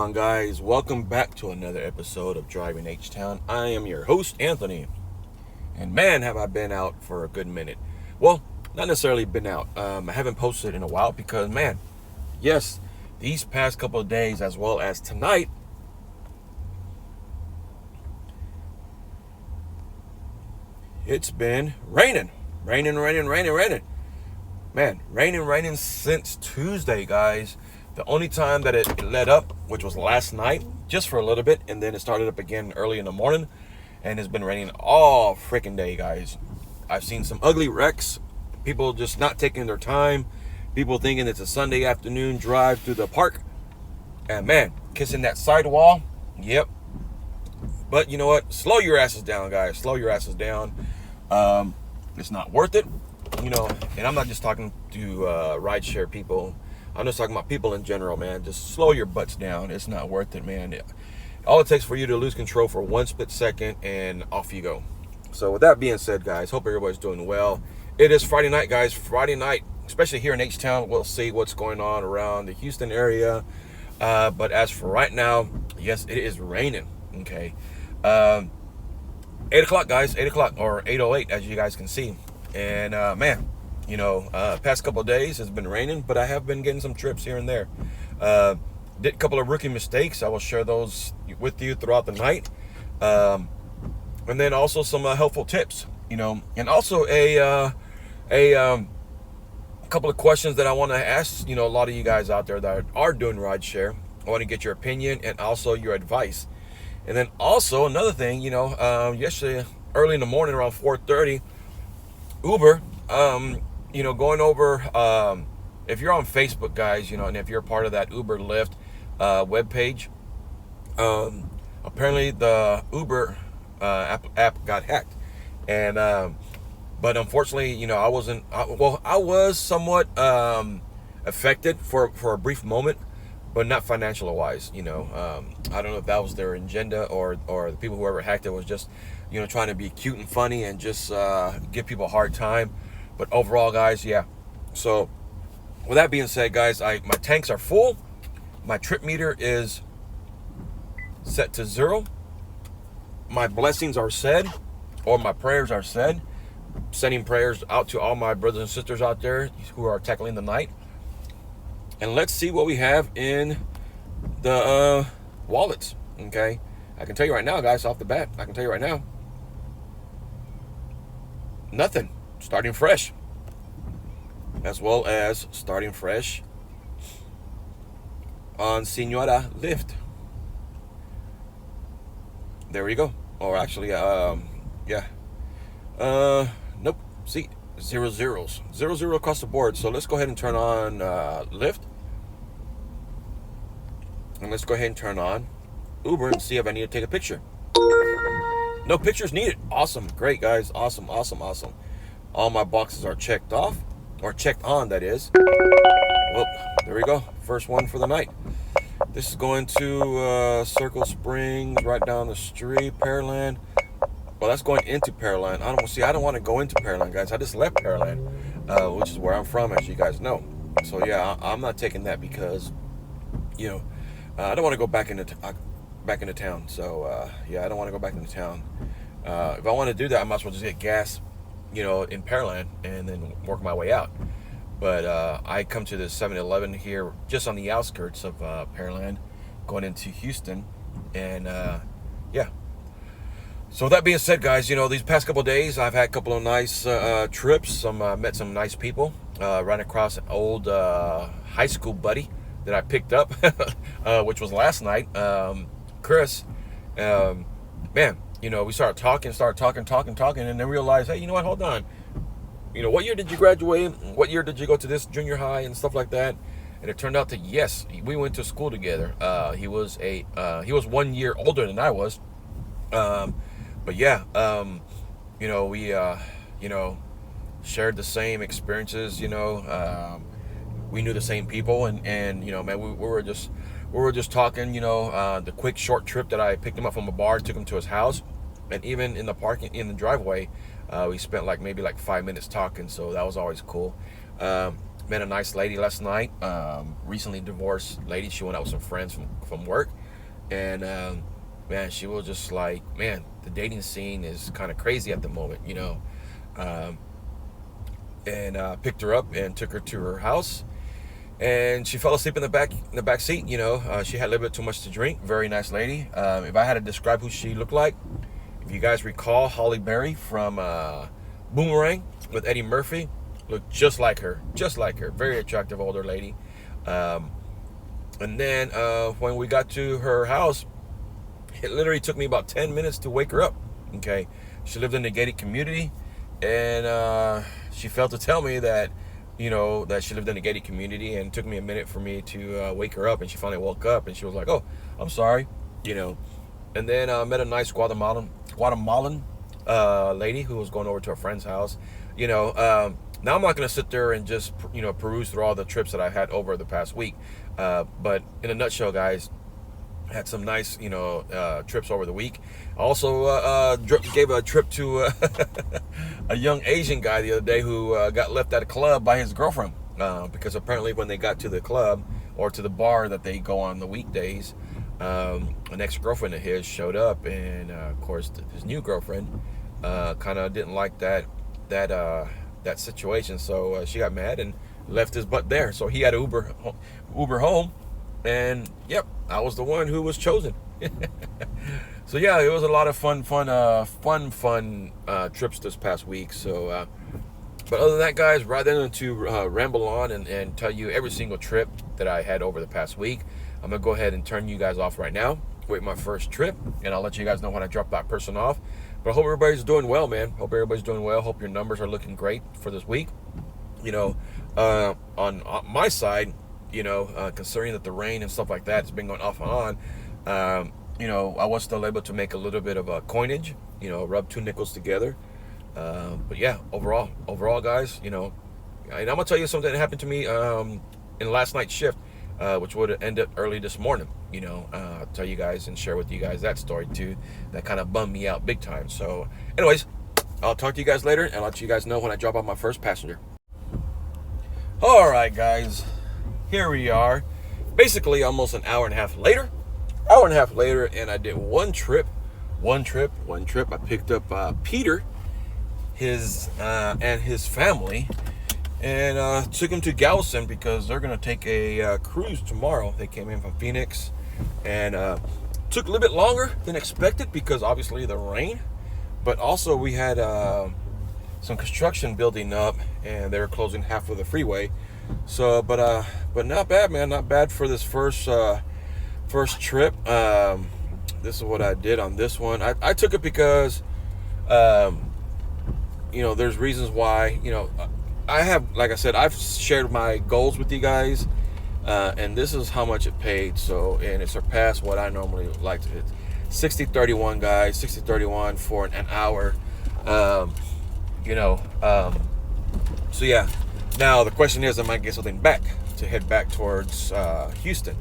on, guys? Welcome back to another episode of Driving H-Town. I am your host, Anthony. And man, have I been out for a good minute. Well, not necessarily been out. I haven't posted in a while because, man, yes, these past couple of days as well as tonight, it's been raining. Raining. Man, raining since Tuesday, guys. The only time that it let up, which was last night, just for a little bit, and then it started up again early in the morning, and it's been raining all freaking day, guys. I've seen some ugly wrecks, people just not taking their time, people thinking it's a Sunday afternoon drive through the park, and man, kissing that sidewall, yep. But you know what? Slow your asses down, guys. Slow your asses down. It's not worth it, and I'm not just talking to rideshare people. I'm just talking about people in general, man. Just slow your butts down. It's not worth it, man. All it takes for you to lose control for one split second, and off you go. So with that being said, guys, hope everybody's doing well. It is Friday night, guys. Friday night, especially here in H-Town. We'll see what's going on around the Houston area. But as for right now, yes, it is raining. Okay. 8 o'clock, guys. 8 o'clock, or 8:08, as you guys can see. And, man, past couple of days has been raining, but I have been getting some trips here and there. Did a couple of rookie mistakes. I will share those with you throughout the night. And then also some helpful tips, and also a couple of questions that I want to ask, a lot of you guys out there that are doing rideshare. I want to get your opinion and also your advice. And then also another thing, yesterday early in the morning around 4:30, Uber, going over, if you're on Facebook, guys, and if you're part of that Uber Lyft webpage, apparently the Uber app got hacked. And but unfortunately, I was somewhat affected for a brief moment, but not financial wise. I don't know if that was their agenda or the people who ever hacked it was just trying to be cute and funny and just give people a hard time. But overall, guys, yeah. So with that being said, guys, my tanks are full. My trip meter is set to 0. My blessings are said, or my prayers are said. Sending prayers out to all my brothers and sisters out there who are tackling the night. And let's see what we have in the wallets. Okay, I can tell you right now, guys, off the bat. I can tell you right now, nothing. Starting fresh, as well as starting fresh on Senora Lyft. There we go. Or actually, yeah. Nope. See, 0 zeros. 0 across the board. So let's go ahead and turn on Lyft. And let's go ahead and turn on Uber and see if I need to take a picture. No pictures needed. Awesome. Great, guys. Awesome. All my boxes are checked off. Or checked on, that is. Well, there we go. First one for the night. This is going to Circle Springs, right down the street, Pearland. Well, that's going into Pearland. I don't want to go into Pearland, guys. I just left Pearland, which is where I'm from, as you guys know. So yeah, I'm not taking that because, I don't want to go back into town. So yeah, I don't want to go back into town. If I want to do that, I might as well just get gas, in Pearland and then work my way out. But I come to the 7-Eleven here, just on the outskirts of Pearland, going into Houston, and yeah. So that being said, guys, these past couple of days, I've had a couple of nice trips. Met some nice people. Ran across an old high school buddy that I picked up, which was last night. Chris, man, we started talking, and then realized, hey, you know what? Hold on. What year did you graduate? What year did you go to this junior high and stuff like that? And it turned out that yes, we went to school together. He was 1 year older than I was. But yeah, we, shared the same experiences, we knew the same people and man, we were just talking, the quick short trip that I picked him up from a bar, took him to his house, and even in the driveway, we spent maybe 5 minutes talking. So that was always cool. Met a nice lady last night. Recently divorced lady. She went out with some friends from work, and man, she was just like, man, the dating scene is kind of crazy at the moment, you know. Um, and picked her up and took her to her house, and she fell asleep in the back seat. You know, she had a little bit too much to drink. Very nice lady. If I had to describe who she looked like, if you guys recall Holly Berry from Boomerang with Eddie Murphy, looked just like her, just like her. Very attractive older lady. And then when we got to her house, it literally took me about 10 minutes to wake her up. Okay, she lived in a gated community, and she failed to tell me that, you know, that she lived in a gated community, and it took me a minute for me to wake her up, and she finally woke up, and she was like, "Oh, I'm sorry," you know. And then I met a nice Guatemalan lady who was going over to a friend's house. You know, now I'm not going to sit there and just, you know, peruse through all the trips that I had over the past week. But in a nutshell, guys, had some nice, you know, trips over the week. I also gave a trip to a young Asian guy the other day who got left at a club by his girlfriend, because apparently when they got to the club or to the bar that they go on the weekdays, an ex-girlfriend of his showed up, and of course his new girlfriend kind of didn't like that situation, so she got mad and left his butt there. So he had to Uber home, and yep, I was the one who was chosen. So yeah, it was a lot of fun trips this past week. So, but other than that, guys, rather than to ramble on and tell you every single trip that I had over the past week, I'm gonna go ahead and turn you guys off right now with my first trip, and I'll let you guys know when I drop that person off. But I hope everybody's doing well, man. Hope everybody's doing well. Hope your numbers are looking great for this week. You know, on my side, you know, considering that the rain and stuff like that has been going off and on, you know, I was still able to make a little bit of a coinage, you know, rub 2 nickels together. But yeah, overall, guys, you know, and I'm gonna tell you something that happened to me in last night's shift, which would have ended early this morning. You know, I'll tell you guys and share with you guys that story too. That kind of bummed me out big time. So, anyways, I'll talk to you guys later, and I'll let you guys know when I drop off my first passenger. All right, guys, here we are. Basically, almost an hour and a half later, and I did one trip. I picked up Peter, and his family, and took him to Galveston because they're gonna take a cruise tomorrow. They came in from Phoenix, and took a little bit longer than expected because obviously the rain, but also we had some construction building up, and they were closing half of the freeway. So, but not bad, man. Not bad for this first trip. This is what I did on this one. I took it because, you know, there's reasons why. You know, I have, like I said, I've shared my goals with you guys, and this is how much it paid. So, and it surpassed what I normally like to. 60-31, guys. 60-31 for an hour. You know, so yeah. Now the question is, I might get something back to head back towards Houston.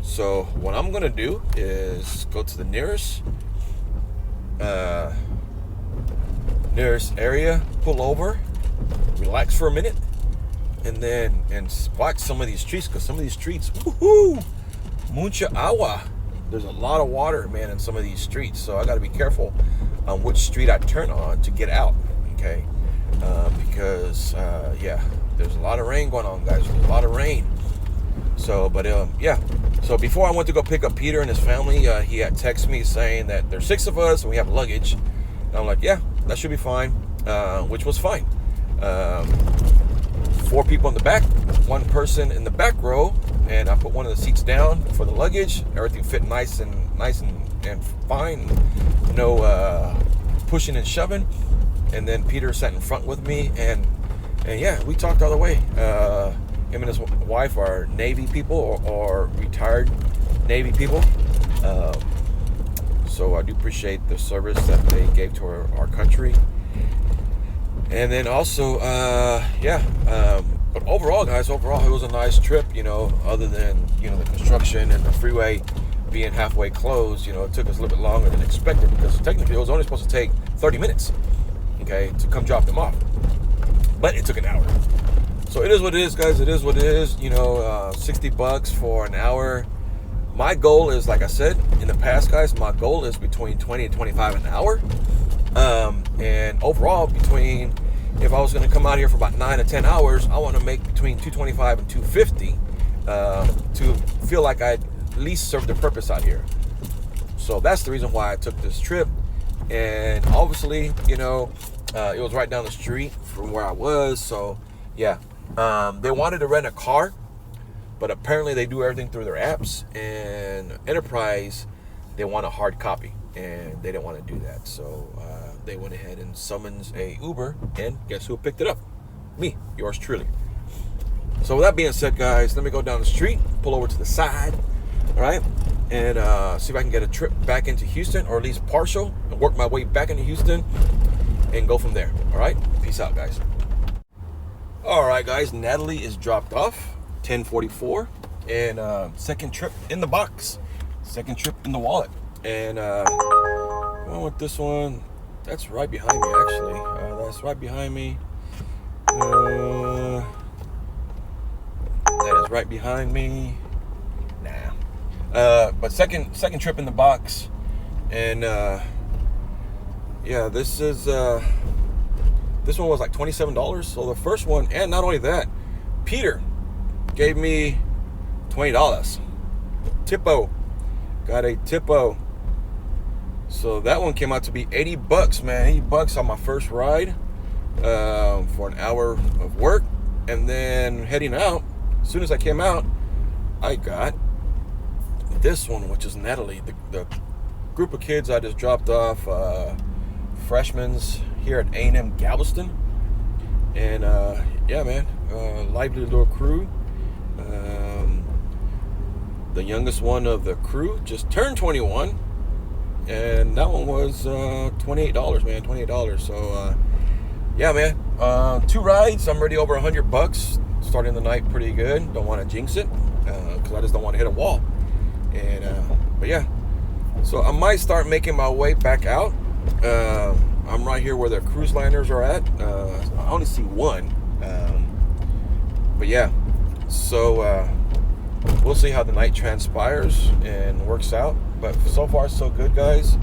So what I'm gonna do is go to the nearest area, pull over, relax for a minute, and then watch some of these streets, because some of these streets, woohoo, mucha agua. There's a lot of water, man, in some of these streets. So I got to be careful on which street I turn on to get out. Okay, because yeah, there's a lot of rain going on, guys. There's a lot of rain. So, but yeah. So before I went to go pick up Peter and his family, he had texted me saying that there's 6 of us and we have luggage. And I'm like, yeah, that should be fine, which was fine. 4 people in the back, 1 person in the back row, and I put one of the seats down for the luggage. Everything fit nice and fine. No pushing and shoving. And then Peter sat in front with me, and yeah, we talked all the way. Him and his wife are Navy people or retired Navy people. So I do appreciate the service that they gave to our country. And then also, yeah, but overall, guys, it was a nice trip, you know, other than, you know, the construction and the freeway being halfway closed. You know, it took us a little bit longer than expected because technically it was only supposed to take 30 minutes, okay, to come drop them off. But it took an hour. So it is what it is, guys. It is what it is. You know, 60 bucks for an hour. My goal is, like I said in the past, guys, my goal is between 20 and 25 an hour. And overall, between, if I was going to come out here for about 9 to 10 hours, I want to make between 225 and 250 to feel like I at least served the purpose out here. So that's the reason why I took this trip. And obviously, you know, it was right down the street from where I was. So yeah, they wanted to rent a car, but apparently they do everything through their apps. And Enterprise, they want a hard copy, and they didn't want to do that. So they went ahead and summons a Uber, and guess who picked it up? Me, yours truly. So with that being said, guys, let me go down the street, pull over to the side, all right, and see if I can get a trip back into Houston, or at least partial, and work my way back into Houston and go from there. All right, peace out, guys. All right, guys, Natalie is dropped off, 10:44, and second trip in the box, second trip in the wallet. And going with this one, that's right behind me, actually. That's right behind me. That is right behind me. Nah. But second trip in the box, and yeah, this one was like $27. So the first one, and not only that, Peter gave me $20. Tipo, got a tipo. So that one came out to be 80 bucks, man. 80 bucks on my first ride for an hour of work, and then heading out. As soon as I came out, I got this one, which is Natalie, the group of kids I just dropped off, freshmen here at A&M Galveston. And yeah, man, lively little crew. The youngest one of the crew just turned 21, and that one was $28, man, $28. So yeah, man, 2 rides. I'm already over 100 bucks. Starting the night pretty good. Don't want to jinx it, because I just don't want to hit a wall. And but yeah, so I might start making my way back out. I'm right here where the cruise liners are at. I only see one, but yeah, so we'll see how the night transpires and works out. But so far so good, guys.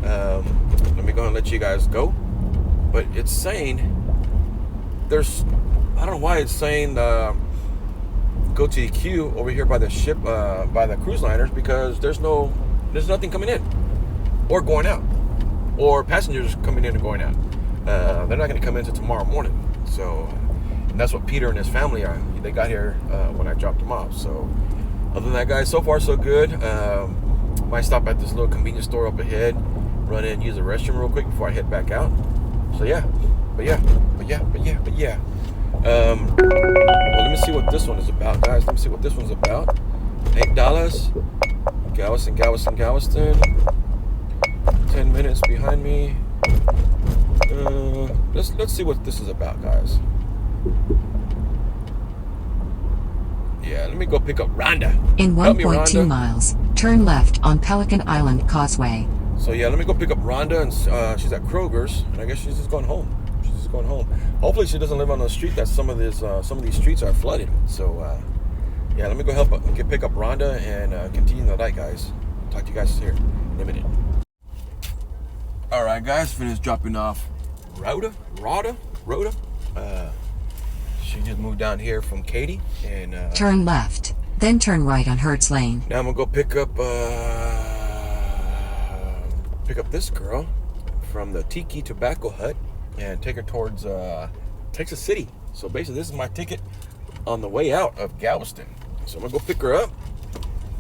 Let me go and let you guys go. But it's saying I don't know why it's saying go to the queue over here by the ship, by the cruise liners, because there's nothing coming in or going out, or passengers coming in and going out. They're not going to come in until tomorrow morning. So, and that's what Peter and his family are. They got here when I dropped them off. So, other than that, guys, so far so good. Might stop at this little convenience store up ahead, run in, use the restroom real quick before I head back out. So yeah, but yeah. Well, let me see what this one is about, guys. Let me see what this one's about. $8. Galveston. 10 minutes behind me. Let's see what this is about, guys. Yeah, let me go pick up Rhonda. In 1.2 miles, turn left on Pelican Island Causeway. So yeah, let me go pick up Rhonda, and she's at Kroger's, and I guess she's just going home. Hopefully she doesn't live on the street that some of these streets are flooded. So yeah, let me go pick up Rhonda and continue the night, guys. Talk to you guys here in a minute. All right, guys, finished dropping off Rhoda. She just moved down here from Katy, and turn left, then turn right on Hertz Lane. Now I'm gonna go pick up this girl from the Tiki Tobacco Hut and take her towards Texas City. So basically, this is my ticket on the way out of Galveston. So I'm gonna go pick her up,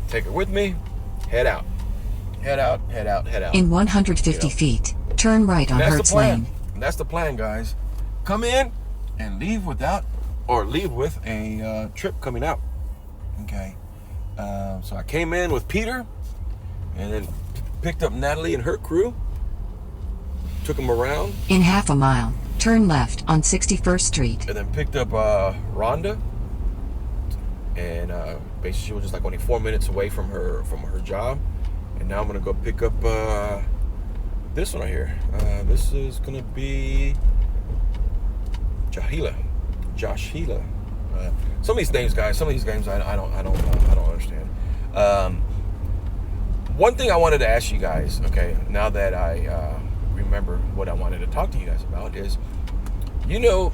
take her with me, head out. In 150 feet, turn right on Hertz Lane. And that's the plan, guys. Come in and leave with a trip coming out. Okay. So I came in with Peter, and then picked up Natalie and her crew. Took them around. In half a mile, turn left on 61st Street. And then picked up Rhonda. And basically she was just like only 4 minutes away from her job. And now I'm gonna go pick up this one right here. This is gonna be Joshila. some of these things, guys. Some of these games, I don't understand. One thing I wanted to ask you guys, okay, now that I remember what I wanted to talk to you guys about is, you know,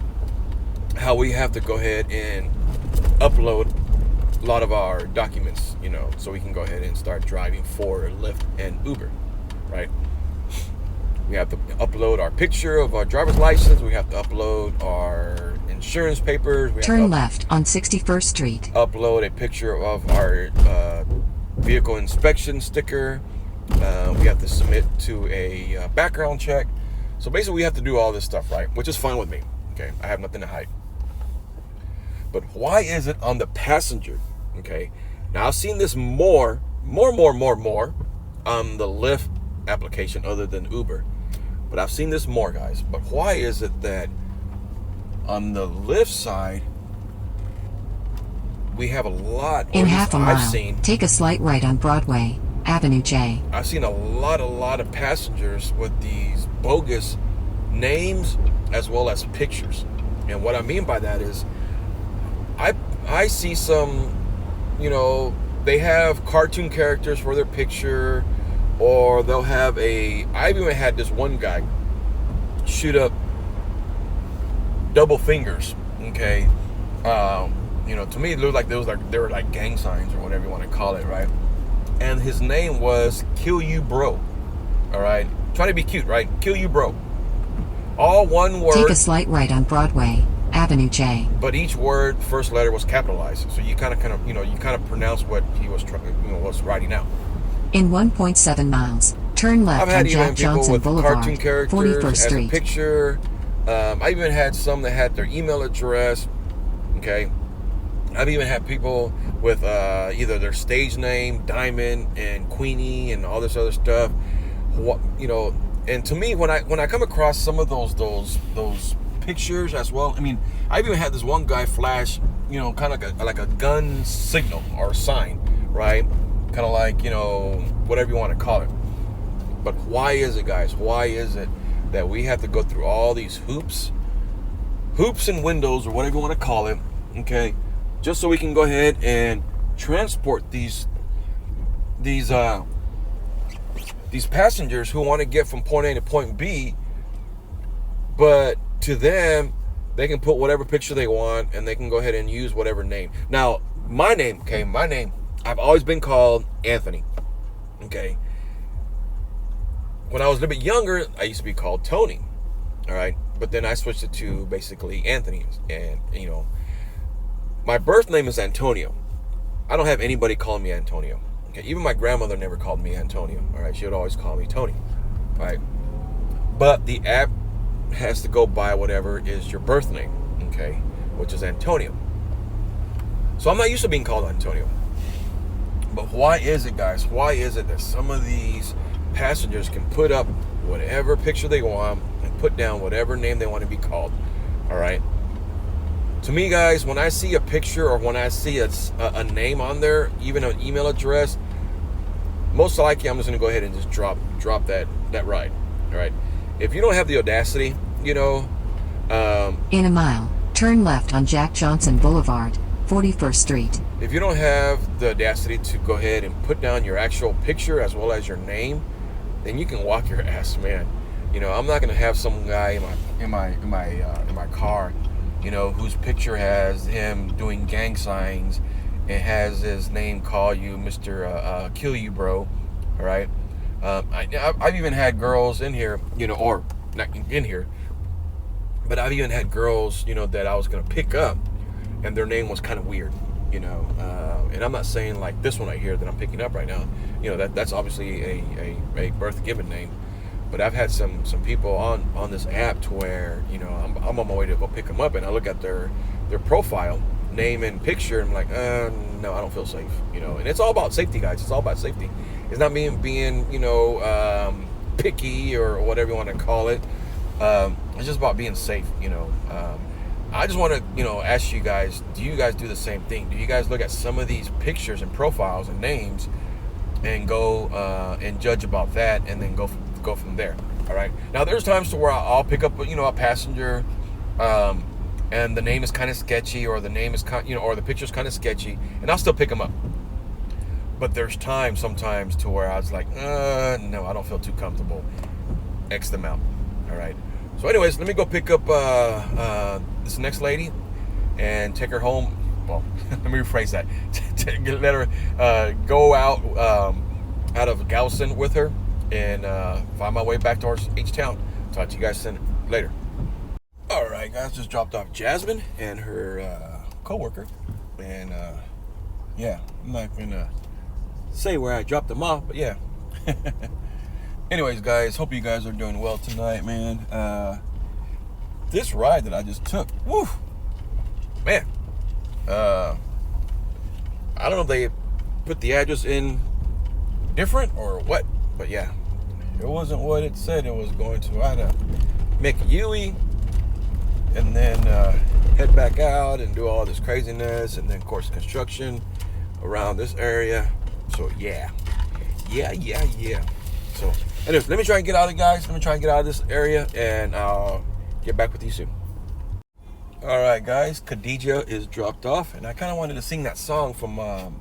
how we have to go ahead and upload a lot of our documents, you know, so we can go ahead and start driving for Lyft and Uber, right? We have to upload our picture of our driver's license. We have to upload our insurance papers. We have Turn left on 61st Street. Upload a picture of our vehicle inspection sticker. We have to submit to a background check. So basically, we have to do all this stuff, right? Which is fine with me. Okay, I have nothing to hide. But why is it on the passenger? Okay, now I've seen this more on the Lyft application other than Uber. But I've seen this more, guys. But why is it that on the Lyft side, we have a lot, In half a mile, I've seen, take a slight right on Broadway, Avenue J. I've seen a lot of passengers with these bogus names as well as pictures. And what I mean by that is, I see some, you know, they have cartoon characters for their picture, or they'll have I've even had this one guy shoot up double fingers, okay? You know, to me it looked like they were like gang signs or whatever you want to call it, right? And his name was Kill You Bro. All right, trying to be cute, right? Kill You Bro. All one word. Take a slight right on Broadway, Avenue J. But each word, first letter was capitalized, so you kind of, you know, you kind of pronounce what he was was writing out. In 1.7 miles, turn left on Jack Johnson Boulevard, cartoon characters 41st as Street. a picture. I even had some that had their email address. Okay, I've even had people with either their stage name, Diamond and Queenie, and all this other stuff. What, you know, and to me, when I come across some of those pictures as well, I mean, I've even had this one guy flash, you know, kind of like a gun signal or sign, right? Kind of like, you know, whatever you want to call it. But why is it, guys? Why is it that we have to go through all these hoops and windows, or whatever you want to call it, okay, just so we can go ahead and transport these passengers who want to get from point A to point B, but to them, they can put whatever picture they want, and they can go ahead and use whatever name. Now, my name, I've always been called Anthony, okay? When I was a little bit younger, I used to be called Tony, all right? But then I switched it to basically Anthony, and, you know, my birth name is Antonio. I don't have anybody calling me Antonio, okay? Even my grandmother never called me Antonio, all right? She would always call me Tony, all right? But the app has to go by whatever is your birth name, okay? Which is Antonio. So I'm not used to being called Antonio. But why is it, guys? Why is it that some of these passengers can put up whatever picture they want and put down whatever name they want to be called? All right. To me, guys, when I see a picture or when I see a name on there, even an email address, most likely I'm just going to go ahead and just drop that ride. All right. If you don't have the audacity, you know. In a mile, turn left on Jack Johnson Boulevard, 41st Street. If you don't have the audacity to go ahead and put down your actual picture as well as your name, then you can walk your ass, man. You know, I'm not gonna have some guy in my car, you know, whose picture has him doing gang signs and has his name call you Mr. Kill You Bro. All right. I've even had girls in here, you know, or not in here, but I've even had girls, you know, that I was gonna pick up, and their name was kind of weird. You know, and I'm not saying like this one right here that I'm picking up right now. You know, that's obviously a birth given name. But I've had some people on this app to where, you know, I'm on my way to go pick them up, and I look at their profile, name and picture, and I'm like, no, I don't feel safe. You know, and it's all about safety, guys. It's all about safety. It's not being you know, picky or whatever you want to call it. It's just about being safe. You know. I just want to, you know, ask you guys, do you guys do the same thing? Do you guys look at some of these pictures and profiles and names and go and judge about that, and then go from there? All right. Now, there's times to where I'll pick up, you know, a passenger and the name is kind of sketchy, or the name is or the picture's kind of sketchy, and I'll still pick them up. But there's times sometimes to where I was like, no, I don't feel too comfortable. X them out. All right. So anyways, let me go pick up this next lady and take her home. Well, let me rephrase that. Let her go out of Galveston with her and find my way back to our H-Town. Talk to you guys later. All right, guys, just dropped off Jasmine and her co-worker. And yeah, I'm not going to say where I dropped them off, but yeah. Anyways, guys, hope you guys are doing well tonight, man. This ride that I just took, woo, man. I don't know if they put the address in different or what, but yeah, it wasn't what it said it was going to. I had to make a U-E and then head back out and do all this craziness, and then of course construction around this area. So yeah. So anyways, let me try and get out of it, guys. Let me try and get out of this area, and I'll get back with you soon. All right, guys, Khadija is dropped off, and I kind of wanted to sing that song from Martin.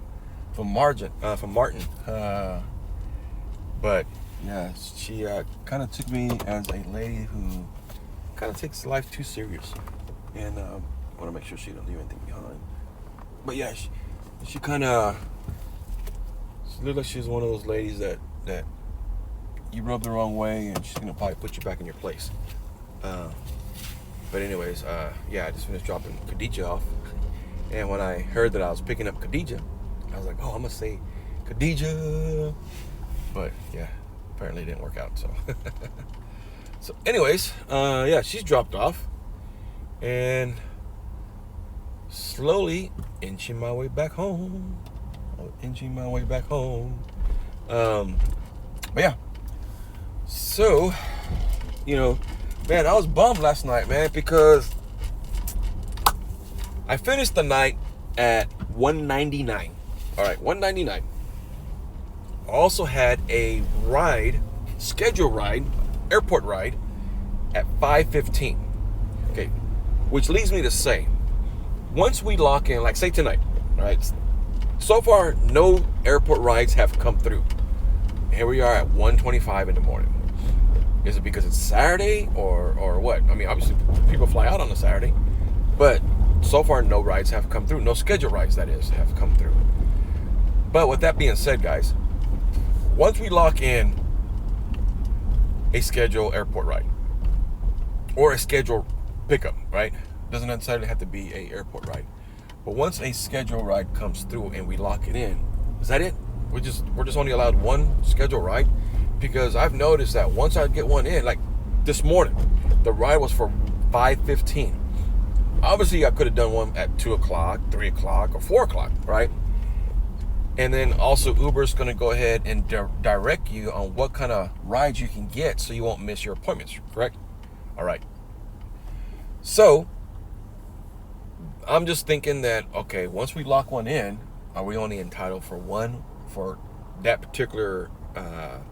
But yeah, she kind of took me as a lady who kind of takes life too serious, and I want to make sure she don't leave anything behind. But yeah, she kind of looks like she's one of those ladies that you rub the wrong way, and she's gonna probably put you back in your place. But anyways, yeah, I just finished dropping Khadija off, and when I heard that I was picking up Khadija, I was like, oh, I'm gonna say Khadija, but yeah, apparently it didn't work out. So, so anyways, yeah, she's dropped off, and slowly inching my way back home. But yeah, so man, I was bummed last night, man, because I finished the night at 199. All right, 199. I also had a scheduled ride, airport ride at 5:15. Okay, which leads me to say, once we lock in, like say tonight, all right, so far no airport rides have come through. Here we are at 1:25 in the morning. Is it because it's Saturday or what? I mean, obviously people fly out on a Saturday, but so far no rides have come through. No scheduled rides, that is, have come through. But with that being said, guys, once we lock in a scheduled airport ride or a scheduled pickup, right? Doesn't necessarily have to be a airport ride. But once a scheduled ride comes through and we lock it in, is that it? We're just only allowed one scheduled ride? Because I've noticed that once I get one in, like this morning, the ride was for 5:15. Obviously, I could have done one at 2 o'clock, 3 o'clock, or 4 o'clock, right? And then also Uber's going to go ahead and direct you on what kind of rides you can get so you won't miss your appointments, correct? All right. So I'm just thinking that, okay, once we lock one in, are we only entitled for one for that particular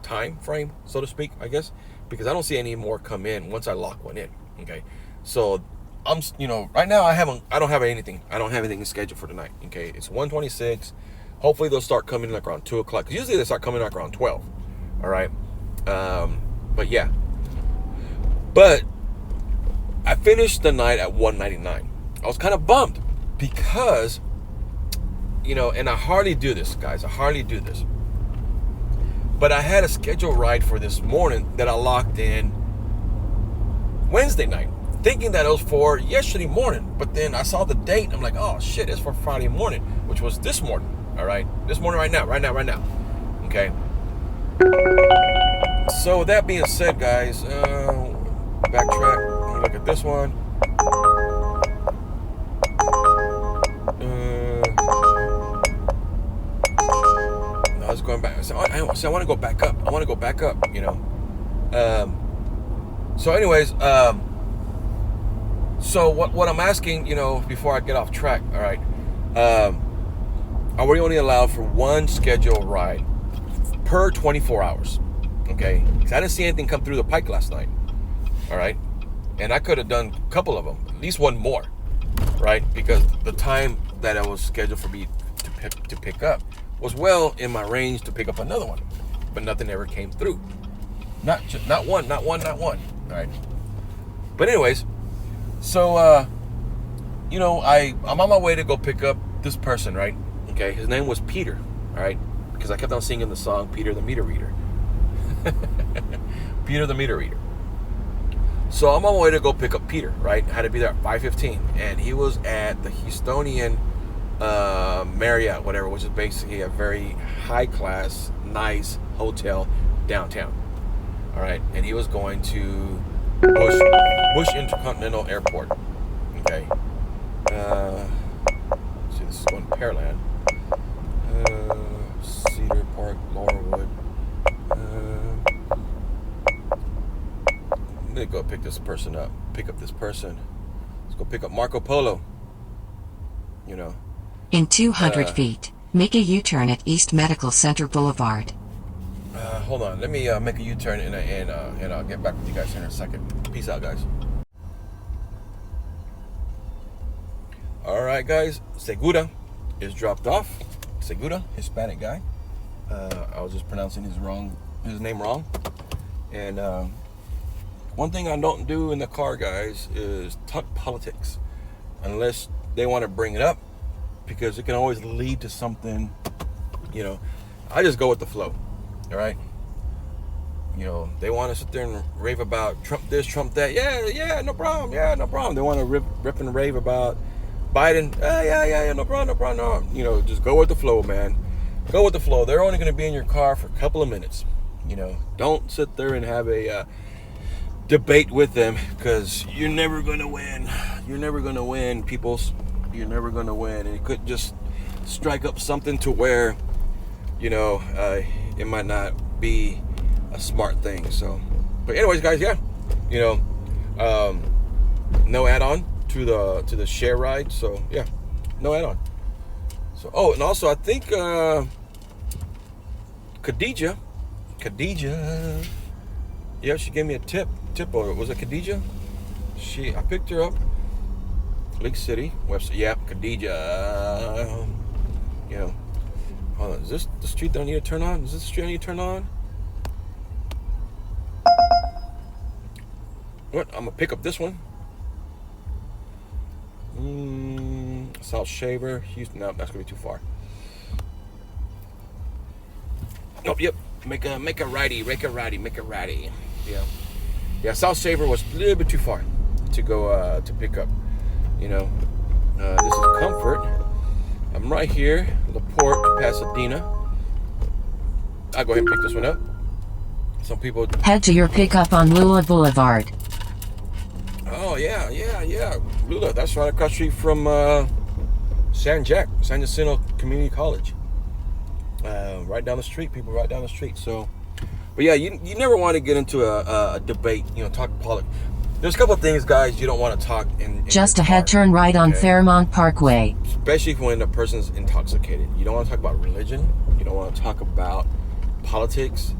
time frame, so to speak, I guess, because I don't see any more come in once I lock one in. Okay, so I'm, right now I don't have anything scheduled for tonight. Okay, it's 1:26. Hopefully they'll start coming like around 2 o'clock, because usually they start coming like around 12. All right, but yeah, but I finished the night at 199. I was kind of bummed because and I hardly do this, guys. But I had a scheduled ride for this morning that I locked in Wednesday night, thinking that it was for yesterday morning. But then I saw the date. I'm like, oh shit, it's for Friday morning, which was this morning. All right, this morning, right now. Okay. So with that being said, guys, backtrack. Let me look at this one. I was going back. So I want to go back up. So anyways, so what I'm asking, before I get off track, all right, are we only allowed for one scheduled ride per 24 hours? Okay, because I didn't see anything come through the pike last night. All right, and I could have done a couple of them, at least one more. right? Because the time that I was scheduled for me to pick up was well in my range to pick up another one, but nothing ever came through. Not one. All right. But anyways, so I'm on my way to go pick up this person, right? Okay, his name was Peter, all right, because I kept on singing the song Peter the Meter Reader. Peter the Meter Reader. So I'm on my way to go pick up Peter, right? I had to be there at 5:15, and he was at the Houstonian Marriott, whatever, which is basically a very high-class, nice hotel downtown. All right, and he was going to Bush Intercontinental Airport. Okay. See, this is going to Pearland. Cedar Park, Laurelwood. I'm gonna go pick this person up. Pick up this person. Let's go pick up Marco Polo. In 200 feet, make a U-turn at East Medical Center Boulevard. Hold on. Let me make a U-turn and I'll get back with you guys in a second. Peace out, guys. All right, guys. Segura is dropped off. Segura, Hispanic guy. I was just pronouncing his name wrong. And one thing I don't do in the car, guys, is talk politics unless they want to bring it up, because it can always lead to something. I just go with the flow. All right. They want to sit there and rave about Trump this, Trump that. Yeah, no problem. Yeah, no problem. They want to rip and rave about Biden. Yeah, no problem. No. Just go with the flow, man. Go with the flow. They're only going to be in your car for a couple of minutes. Don't sit there and have a debate with them, because you're never going to win. You're never going to win, peoples. You're never going to win. And it could just strike up something to where, it might not be a smart thing. So, but anyways, guys, yeah, no add-on to the share ride. So yeah, no add-on. So, and also I think Khadija, yeah, she gave me a tip over. Was it Khadija? I picked her up. Lake City, Webster. Yeah, Khadija. Hold on, is this the street that I need to turn on? Is this the street I need to turn on? What? I'm gonna pick up this one. South Shaver, Houston. No, that's gonna be too far. Oh, yep. Make a righty. Yeah. South Shaver was a little bit too far to go to pick up. This is Comfort. I'm right here, LaPorte, Pasadena. I'll go ahead and pick this one up. Some people Head to your pickup on Lula Boulevard. Oh yeah. Lula, that's right across the street from San Jacinto Community College. Right down the street, people, right down the street. So, but yeah, you never want to get into a debate, talk politics. There's a couple of things, guys, you don't want to talk in Just ahead, turn right on Fairmont Parkway. Especially when the person's intoxicated. You don't want to talk about religion. You don't want to talk about politics.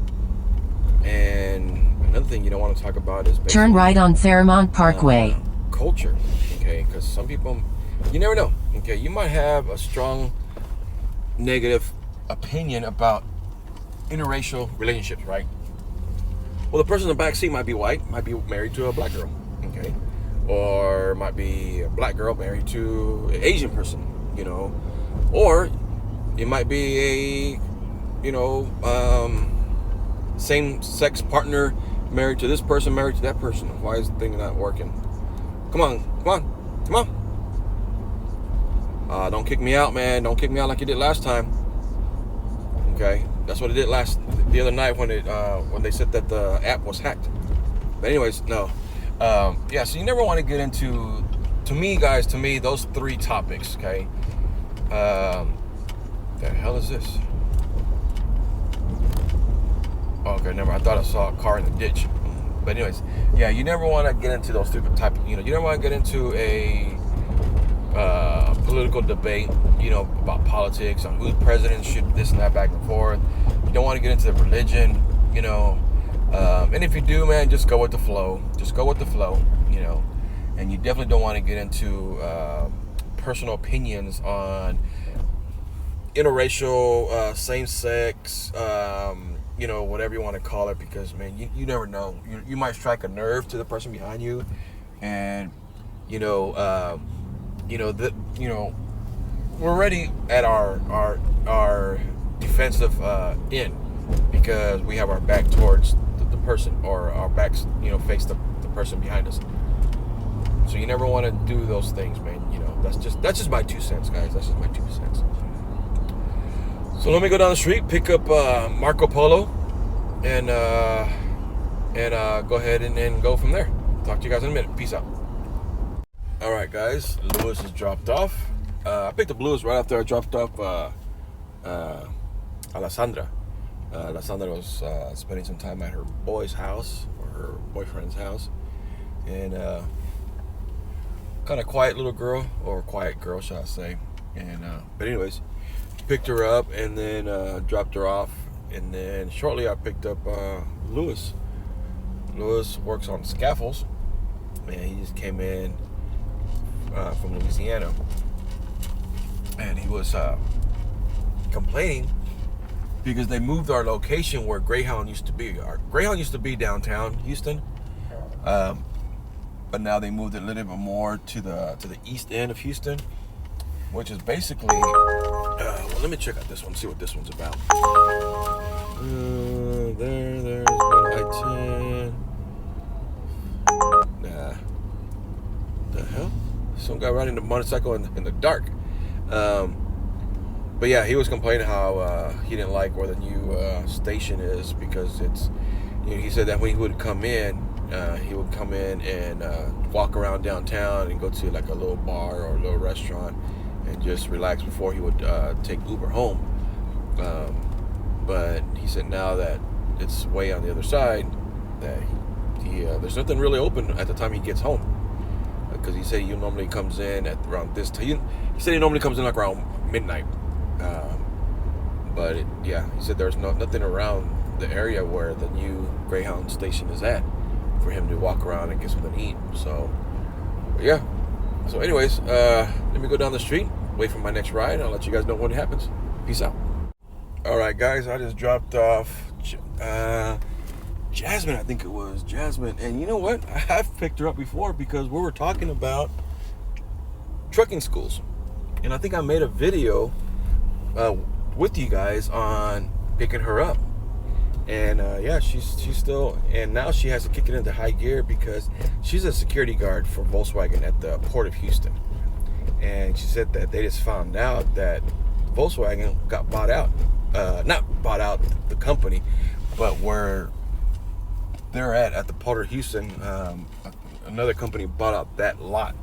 And another thing you don't want to talk about is turn right on Fairmont Parkway. Culture, okay? Because some people, you never know, okay? You might have a strong negative opinion about interracial relationships, right? Well, the person in the back seat might be white, might be married to a black girl, okay? Or might be a black girl married to an Asian person, Or it might be a, same-sex partner married to this person, married to that person. Why is the thing not working? Come on. Don't kick me out, man. Don't kick me out like you did last time. Okay, that's what it did the other night when they said that the app was hacked. But anyways, no. Yeah, so you never want to get into, to me, those three topics, okay? The hell is this? Oh, okay, never. I thought I saw a car in the ditch. But anyways, yeah, you never want to get into those stupid type. You never want to get into a political debate. About politics on who's president, should this and that, back and forth. You don't want to get into the religion. And if you do, man, just go with the flow. and you definitely don't want to get into personal opinions on interracial, same-sex, whatever you want to call it, because, man, you never know. You might strike a nerve to the person behind you, and, we're already at our defensive end, because we have our back towards the person, or our backs, face the person behind us. So you never want to do those things, man. That's just my 2 cents, guys. That's just my 2 cents. So let me go down the street, pick up Marco Polo, and go ahead and go from there. Talk to you guys in a minute. Peace out. All right, guys. Lewis is dropped off. I picked up Lewis right after I dropped off Alessandra. Alessandra was spending some time at her boy's house, or her boyfriend's house, and kind of quiet little girl, or quiet girl, shall I say. And but anyways, picked her up and then dropped her off, and then shortly I picked up Lewis. Lewis works on scaffolds, and he just came in from Louisiana, and he was complaining because they moved our location where Greyhound used to be. Our Greyhound used to be downtown Houston, but now they moved it a little bit more to the east end of Houston, which is basically. Well, let me check out this one, see what this one's about. There's I-10. Nah. The hell? Some guy riding the motorcycle in the dark. But yeah, he was complaining how he didn't like where the new station is, because it's, he said that when he would come in and walk around downtown and go to like a little bar or a little restaurant and just relax before he would take Uber home. But he said now that it's way on the other side, that there's nothing really open at the time he gets home. Because he said he normally comes in at around this time. He said he normally comes in like around midnight. But he said there's nothing around the area where the new Greyhound station is at for him to walk around and get something to eat. So, yeah. So anyways, let me go down the street, wait for my next ride, and I'll let you guys know when it happens. Peace out. All right, guys, I just dropped off Jasmine, I think it was. Jasmine. And you know what? I've picked her up before because we were talking about trucking schools. And I think I made a video with you guys on picking her up. And she's still, and now she has to kick it into high gear because she's a security guard for Volkswagen at the Port of Houston. And she said that they just found out that Volkswagen got bought out. Not bought out the company, but where they're at the Port of Houston, another company bought out that lot.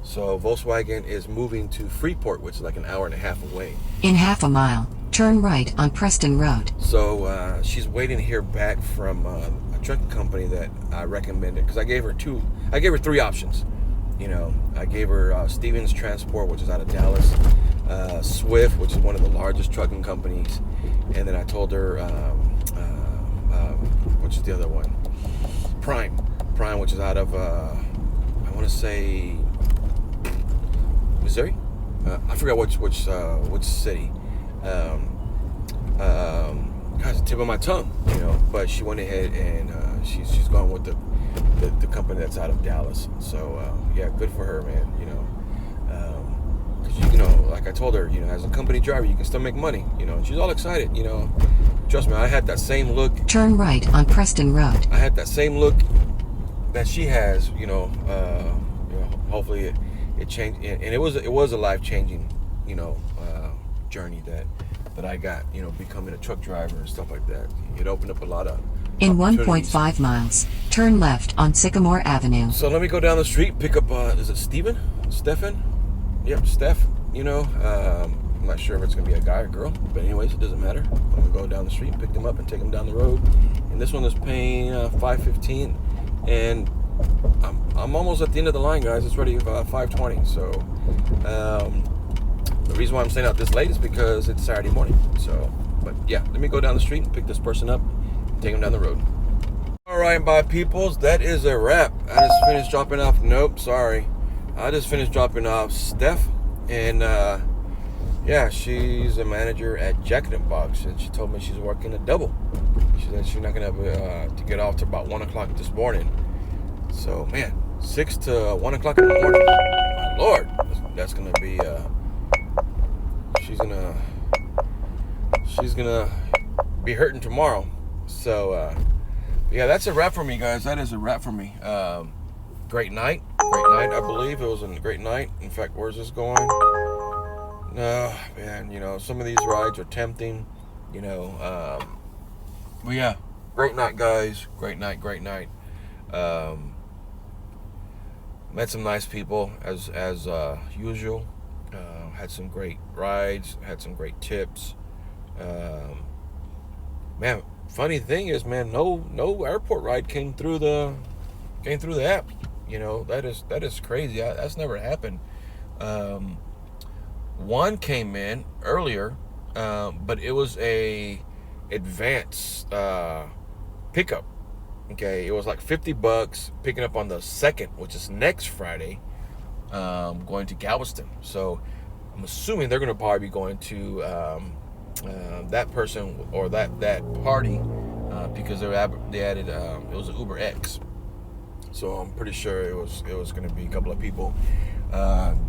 So Volkswagen is moving to Freeport, which is like an hour and a half away. In half a mile, turn right on Preston Road. So she's waiting to hear back from a trucking company that I recommended, because I gave her 3 options. I gave her Stevens Transport, which is out of Dallas, Swift, which is one of the largest trucking companies, and then I told her, which is the other one, Prime, which is out of, I want to say, Missouri. I forgot which city. Gosh, the tip of my tongue, But she went ahead and she's gone with the company that's out of Dallas. So good for her, man. Because like I told her, as a company driver, you can still make money. She's all excited. Trust me, I had that same look. Turn right on Preston Road. I had that same look that she has. Hopefully it changed, and it was a life-changing, journey that I got, becoming a truck driver and stuff like that. It opened up a lot of in 1.5 miles, turn left on Sycamore Avenue. So let me go down the street, pick up, is it Stefan? Yep, Steph. I'm not sure if it's going to be a guy or girl, but anyways, it doesn't matter. I'm going to go down the street, pick them up, and take them down the road. And this one is paying $5.15, and I'm almost at the end of the line, guys. It's ready for $5.20. So the reason why I'm staying out this late is because it's Saturday morning. So, but yeah, let me go down the street and pick this person up, and take them down the road. All All right, my peoples, that is a wrap. I just finished dropping off. Nope, sorry. I just finished dropping off Steph, and yeah, she's a manager at Jack in the Box, and she told me she's working a double. She said she's not gonna have to get off till about 1 o'clock this morning. So man, 6 to 1 o'clock in the morning. My Lord, that's gonna be. She's gonna be hurting tomorrow. So yeah, that's a wrap for me, guys. That is a wrap for me. Great night, I believe it was a great night. In fact, where's this going? No, man, you know, some of these rides are tempting, you know. But yeah, great night, guys. Great night. Met some nice people as usual. Had some great rides. Had some great tips. Man, funny thing is, man, no airport ride came through the app. You know, that is crazy. That's never happened. One came in earlier, but it was a advance pickup. Okay, it was like $50 picking up on the 2nd, which is next Friday, going to Galveston. So I'm assuming they're going to probably be going to that person or that party because they added it was an Uber X. So I'm pretty sure it was going to be a couple of people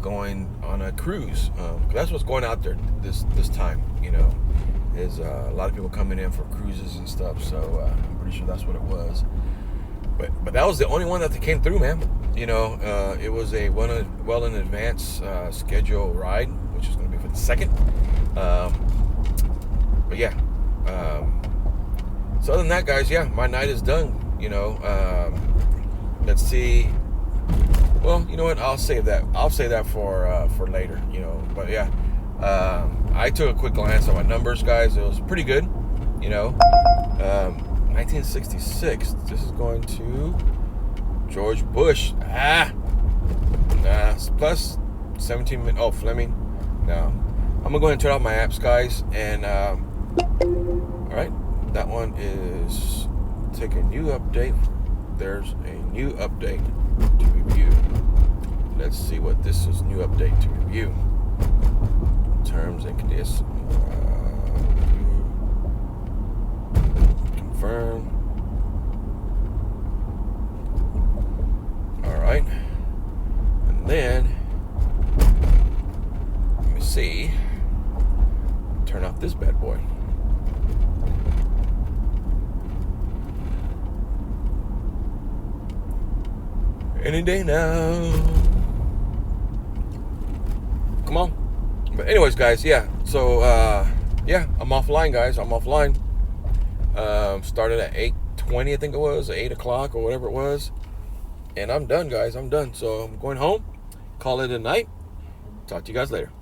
going on a cruise. That's what's going out there this time. You know, is a lot of people coming in for cruises and stuff. So I'm pretty sure that's what it was. But that was the only one that came through, man. You know, it was a well in advance schedule ride, which is going to be for the 2nd. But yeah. So other than that, guys, yeah, my night is done. You know, let's see. Well, you know what? I'll save that for later. You know, but yeah, I took a quick glance at my numbers, guys. It was pretty good. You know, 1966. This is going to George Bush. Plus 17 minutes. Oh, Fleming. No, I'm gonna go ahead and turn off my apps, guys. And all right, that one is take a new update. There's a new update to review. Let's see what this is. New update to review. Terms and conditions. Confirm. All right. And then let me see. Turn off this bad boy. Any day now. Come on. But anyways, guys, yeah. So yeah, I'm offline, guys. I'm offline. Started at 8:20, I think it was, 8 o'clock or whatever it was. And I'm done, guys. I'm done. So I'm going home. Call it a night. Talk to you guys later.